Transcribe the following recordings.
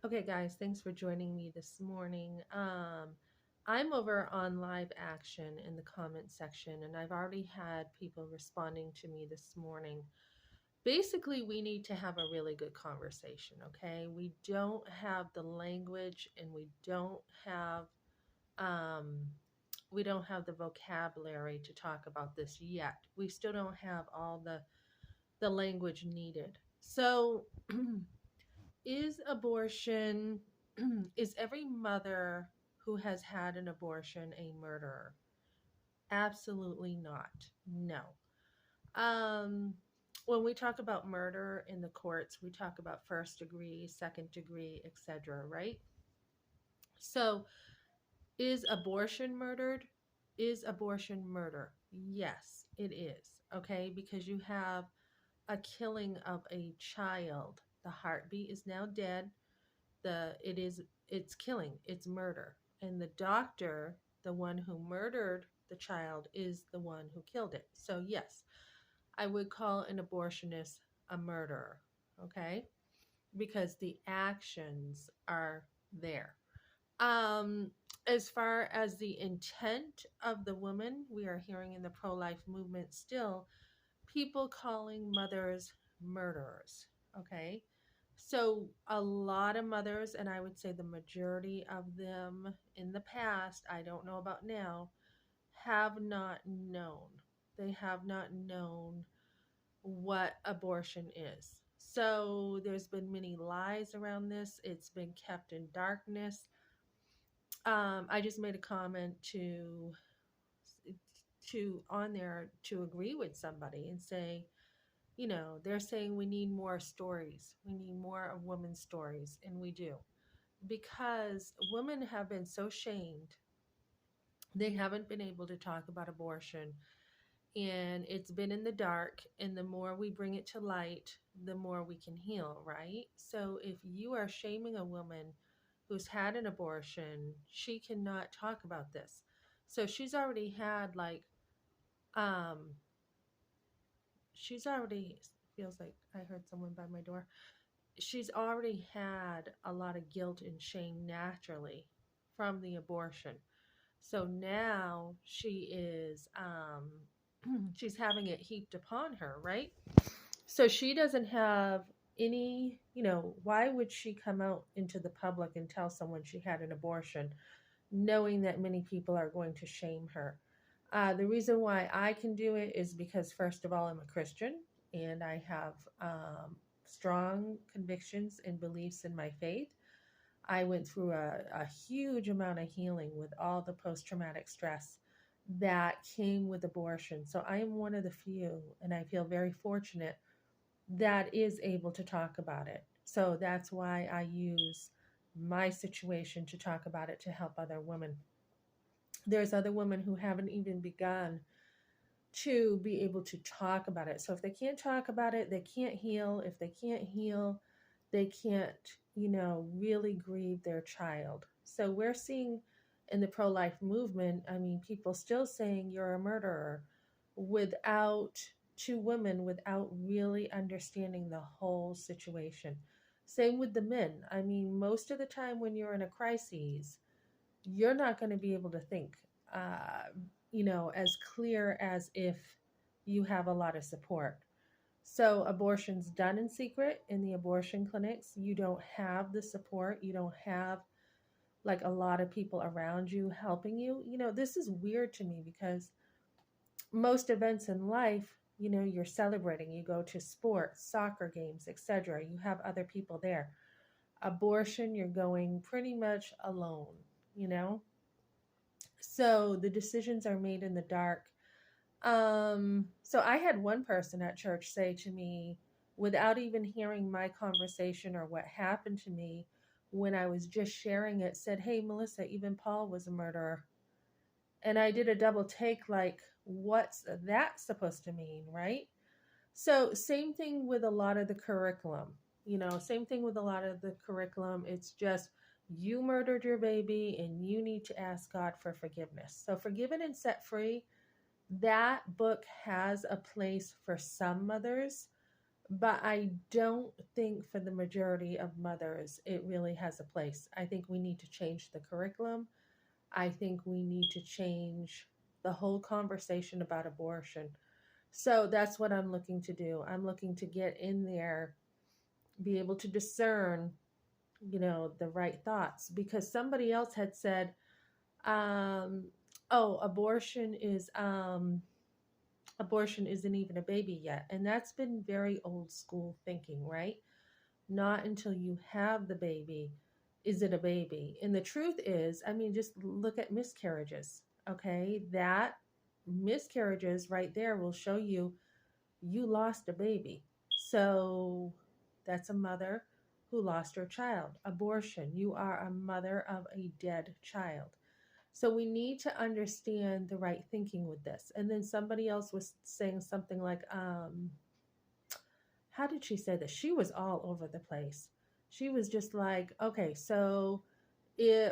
Okay, guys, thanks for joining me this morning. I'm over on live action in the comment section, and I've already had people responding to me this morning. Basically, we need to have a really good conversation, okay? We don't have the language and um, we don't have the vocabulary to talk about this yet. We still don't have all the language needed. So, is abortion is every mother who has had an abortion a murderer? Absolutely not. No. Um when we talk about murder in the courts, we talk about first degree, second degree, etc., right? So, is abortion murdered? Is abortion murder? Yes, it is. Okay, because you have a killing of a child. The heartbeat is now dead. It's killing, it's murder, and the doctor, the one who murdered the child, is the one who killed it. So yes, I would call an abortionist a murderer. Okay, because the actions are there. um as far as the intent of the woman, we are hearing in the pro-life movement still people calling mothers murderers. Okay. So, a lot of mothers, and I would say the majority of them in the past, I don't know about now, have not known. They have not known what abortion is. So, there's been many lies around this. It's been kept in darkness. I just made a comment to on there to agree with somebody and say, they're saying we need more stories. We need more of women's stories, and we do. Because women have been so shamed, they haven't been able to talk about abortion, and it's been in the dark. And the more we bring it to light, the more we can heal, right? So if you are shaming a woman who's had an abortion, she cannot talk about this. So um, she's already, feels like I heard someone by my door. She's already had a lot of guilt and shame naturally from the abortion. So now she is she's having it heaped upon her, right? So she doesn't have any, why would she come out into the public and tell someone she had an abortion knowing that many people are going to shame her? The reason why I can do it is because, first of all, I'm a Christian and I have strong convictions and beliefs in my faith. I went through a huge amount of healing with all the post traumatic stress that came with abortion. So I am one of the few, and I feel very fortunate that is able to talk about it. So that's why I use my situation to talk about it to help other women. There's other women who haven't even begun to be able to talk about it. So if they can't talk about it, they can't heal. If they can't heal, they can't, really grieve their child. So we're seeing in the pro life movement, I mean, people still saying you're a murderer without to women without really understanding the whole situation. Same with the men. I mean, most of the time when you're in a crisis, you're not going to be able to think, as clear as if you have a lot of support. So, abortion's done in secret in the abortion clinics. You don't have the support. You don't have like a lot of people around you helping you. This is weird to me because most events in life, you're celebrating. You go to sports, soccer games, etc. You have other people there. Abortion, you're going pretty much alone, you know? So the decisions are made in the dark. So I had one person at church say to me, without even hearing my conversation or what happened to me, when I was just sharing it, said, "Hey, Melissa, even Paul was a murderer." And I did a double take, like, what's that supposed to mean, right? So, same thing with a lot of the curriculum. Same thing with a lot of the curriculum. It's just you murdered your baby and you need to ask God for forgiveness. So, Forgiven and Set Free, that book has a place for some mothers. But I don't think for the majority of mothers it really has a place. I think we need to change the curriculum. I think we need to change the whole conversation about abortion. So that's what I'm looking to do. I'm looking to get in there, be able to discern, the right thoughts, because somebody else had said, um, oh, abortion isn't even a baby yet. And that's been very old school thinking, right? Not until you have the baby is it a baby. And the truth is, I mean, just look at miscarriages, okay? That miscarriages right there will show you you lost a baby. So that's a mother who lost her child. Abortion, you are a mother of a dead child. So we need to understand the right thinking with this. And then somebody else was saying something like, how did she say this? She was all over the place. She was just like, okay, so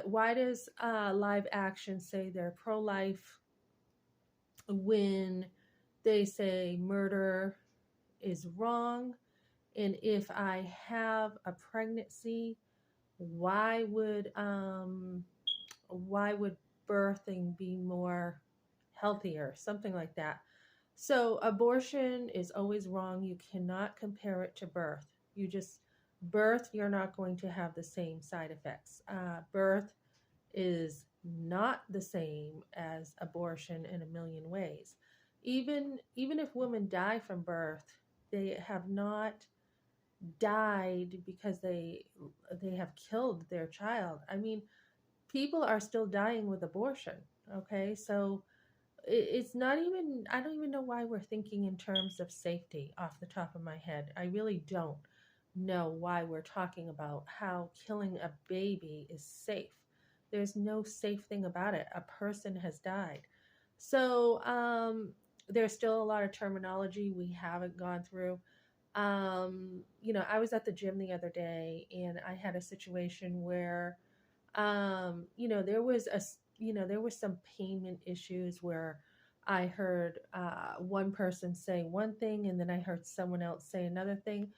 why does live action say they're pro life when they say murder is wrong? And if I have a pregnancy, why would um why would birthing be more healthier? Something like that. So abortion is always wrong. You cannot compare it to birth. You just birth, you're not going to have the same side effects. Birth is not the same as abortion in a million ways. Even if women die from birth, they have not died because they have killed their child. I mean, people are still dying with abortion. Okay, so it's not even, I don't even know why we're thinking in terms of safety off the top of my head. I really don't know why we're talking about how killing a baby is safe. There's no safe thing about it. A person has died. So there's still a lot of terminology we haven't gone through. I was at the gym the other day and I had a situation where there was some payment issues where I heard one person say one thing and then I heard someone else say another thing,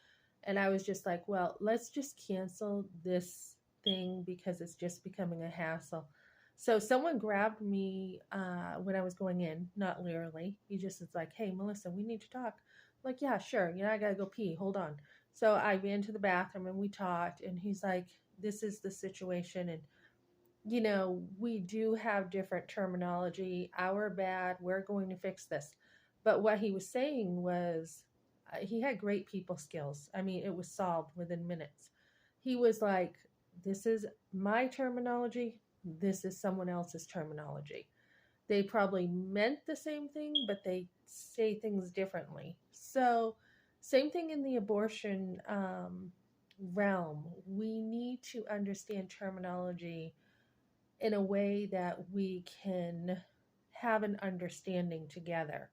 and I was just like, well, let's just cancel this thing because it's just becoming a hassle. So someone grabbed me when I was going in, not literally. He just was like, hey, Melissa, we need to talk. I'm like, yeah, sure. I gotta go pee. Hold on. So I ran to the bathroom and we talked, and he's like, this is the situation, and we do have different terminology. Our bad. We're going to fix this. But what he was saying was he had great people skills. I mean, it was solved within minutes. He was like, this is my terminology. This is someone else's terminology. They probably meant the same thing, but they say things differently. So, same thing in the abortion realm. We need to understand terminology in a way that we can have an understanding together.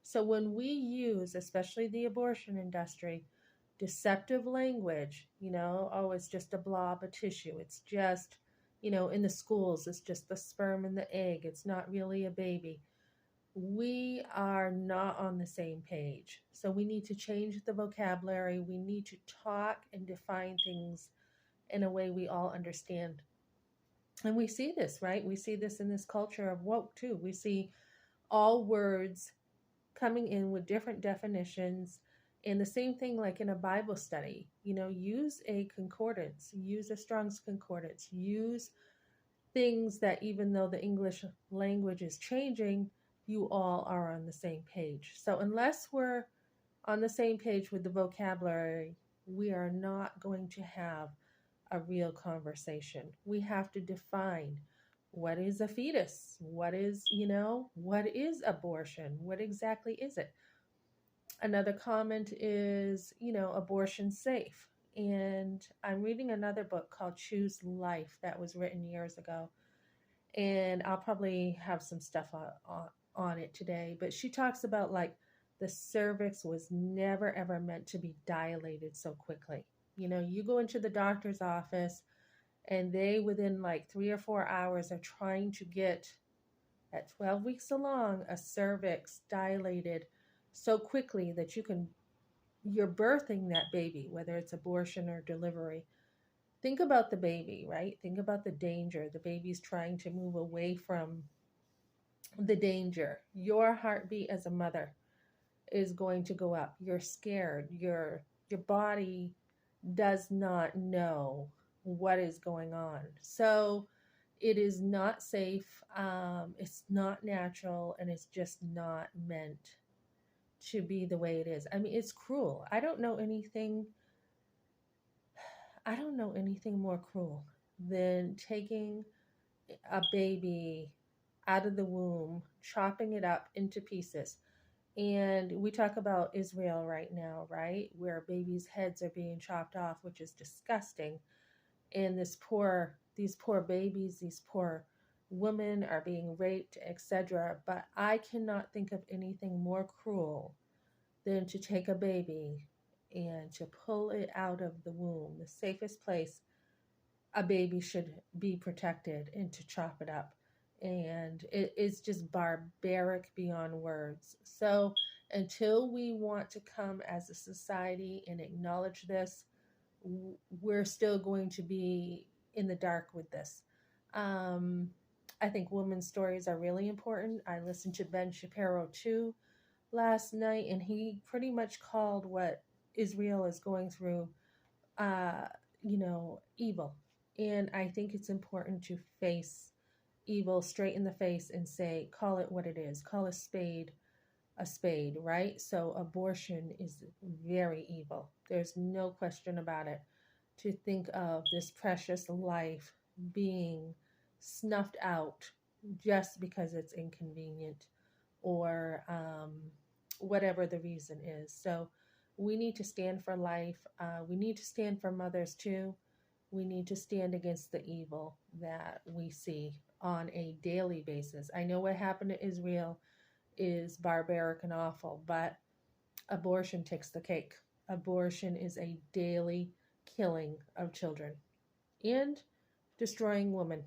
So when we use, especially the abortion industry, deceptive language, oh, it's just a blob of tissue. It's just, in the schools, it's just the sperm and the egg. It's not really a baby. We are not on the same page. So we need to change the vocabulary. We need to talk and define things in a way we all understand. And we see this, right? We see this in this culture of woke too. We see all words coming in with different definitions. And the same thing like in a Bible study, use a concordance, use a Strong's concordance, use things that even though the English language is changing, you all are on the same page. So unless we're on the same page with the vocabulary, we are not going to have a real conversation. We have to define what is a fetus? What is abortion? What exactly is it? Another comment is, abortion safe. And I'm reading another book called Choose Life that was written years ago. And I'll probably have some stuff on it today. But she talks about like the cervix was never ever meant to be dilated so quickly. You go into the doctor's office and they within like 3 or 4 hours are trying to get at 12 weeks along a cervix dilated so quickly that you can you're birthing that baby, whether it's abortion or delivery. Think about the baby, right? Think about the danger. The baby's trying to move away from the danger. Your heartbeat as a mother is going to go up. You're scared. Your body does not know what is going on. So it is not safe. It's not natural, and it's just not meant to be the way it is. I mean, it's cruel. I don't know anything more cruel than taking a baby out of the womb, chopping it up into pieces. And we talk about Israel right now, right? Where babies' heads are being chopped off, which is disgusting. And these poor babies, these poor women are being raped, etc. But I cannot think of anything more cruel than to take a baby and to pull it out of the womb, the safest place a baby should be protected, and to chop it up. And it is just barbaric beyond words. So until we want to come as a society and acknowledge this, we're still going to be in the dark with this. Um, I think women's stories are really important. I listened to Ben Shapiro too last night, and he pretty much called what Israel is going through, uh, evil. And I think it's important to face evil straight in the face and say, call it what it is, call a spade, right? So abortion is very evil. There's no question about it. To think of this precious life being snuffed out just because it's inconvenient, or whatever the reason is. So we need to stand for life. We need to stand for mothers too. We need to stand against the evil that we see on a daily basis. I know what happened to Israel is barbaric and awful, but abortion takes the cake. Abortion is a daily killing of children and destroying women.